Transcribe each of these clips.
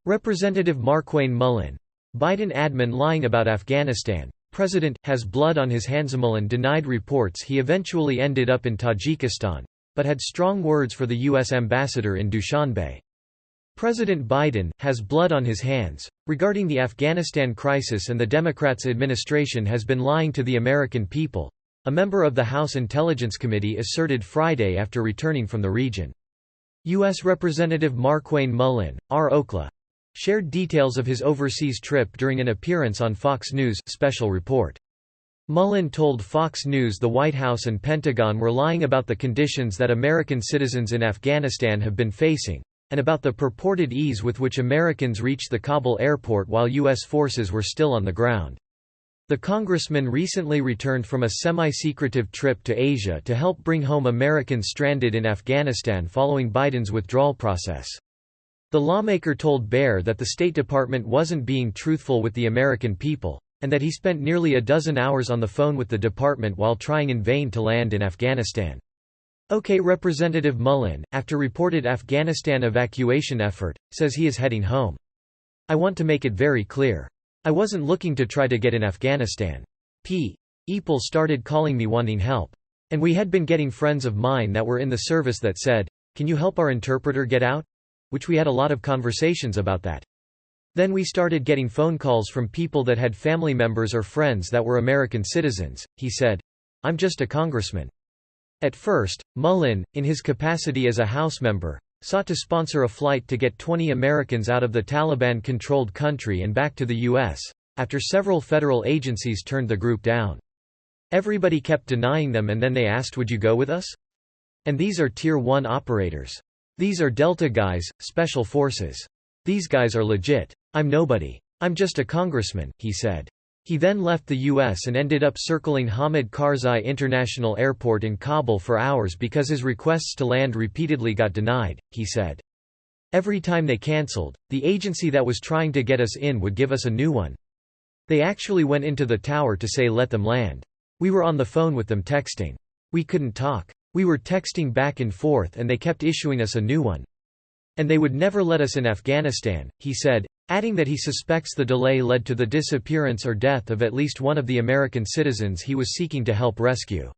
Representative Marquane Mullin. Biden admin lying about Afghanistan. President, has blood on his hands. Mullin denied reports he eventually ended up in Tajikistan, but had strong words for the U.S. ambassador in Dushanbe. President Biden has blood on his hands regarding the Afghanistan crisis, and the Democrats' administration has been lying to the American people, a member of the House Intelligence Committee asserted Friday after returning from the region. U.S. Representative Marquane Mullin, R. Okla, shared details of his overseas trip during an appearance on Fox News' special report. Mullin told Fox News the White House and Pentagon were lying about the conditions that American citizens in Afghanistan have been facing, and about the purported ease with which Americans reached the Kabul airport while U.S. forces were still on the ground. The congressman recently returned from a semi-secretive trip to Asia to help bring home Americans stranded in Afghanistan following Biden's withdrawal process. The lawmaker told Baier that the State Department wasn't being truthful with the American people, and that he spent nearly a dozen hours on the phone with the department while trying in vain to land in Afghanistan. OK. Representative Mullin, after reported Afghanistan evacuation effort, says he is heading home. I want to make it very clear. I wasn't looking to try to get in Afghanistan. People started calling me wanting help. And we had been getting friends of mine that were in the service that said, "Can you help our interpreter get out?" Which we had a lot of conversations about that. Then we started getting phone calls from people that had family members or friends that were American citizens. He said, "I'm just a congressman." At first, Mullin, in his capacity as a House member, sought to sponsor a flight to get 20 Americans out of the Taliban-controlled country and back to the U.S., after several federal agencies turned the group down. Everybody kept denying them, and then they asked, "Would you go with us?" And these are Tier 1 operators. These are Delta guys, Special Forces. These guys are legit. I'm nobody. I'm just a congressman, he said. He then left the U.S. and ended up circling Hamid Karzai International Airport in Kabul for hours because his requests to land repeatedly got denied, he said. Every time they cancelled, the agency that was trying to get us in would give us a new one. They actually went into the tower to say let them land. We were on the phone with them texting. We couldn't talk. We were texting back and forth and they kept issuing us a new one. And they would never let us in Afghanistan, he said, adding that he suspects the delay led to the disappearance or death of at least one of the American citizens he was seeking to help rescue.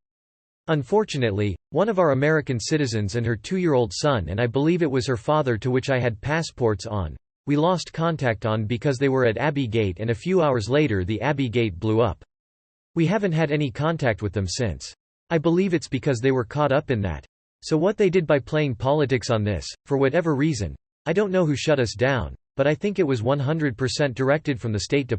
Unfortunately, one of our American citizens and her 2-year-old son, and I believe it was her father to which I had passports on, we lost contact on because they were at Abbey Gate, and a few hours later the Abbey Gate blew up. We haven't had any contact with them since. I believe it's because they were caught up in that. So what they did by playing politics on this, for whatever reason, I don't know who shut us down, but I think it was 100% directed from the State Department.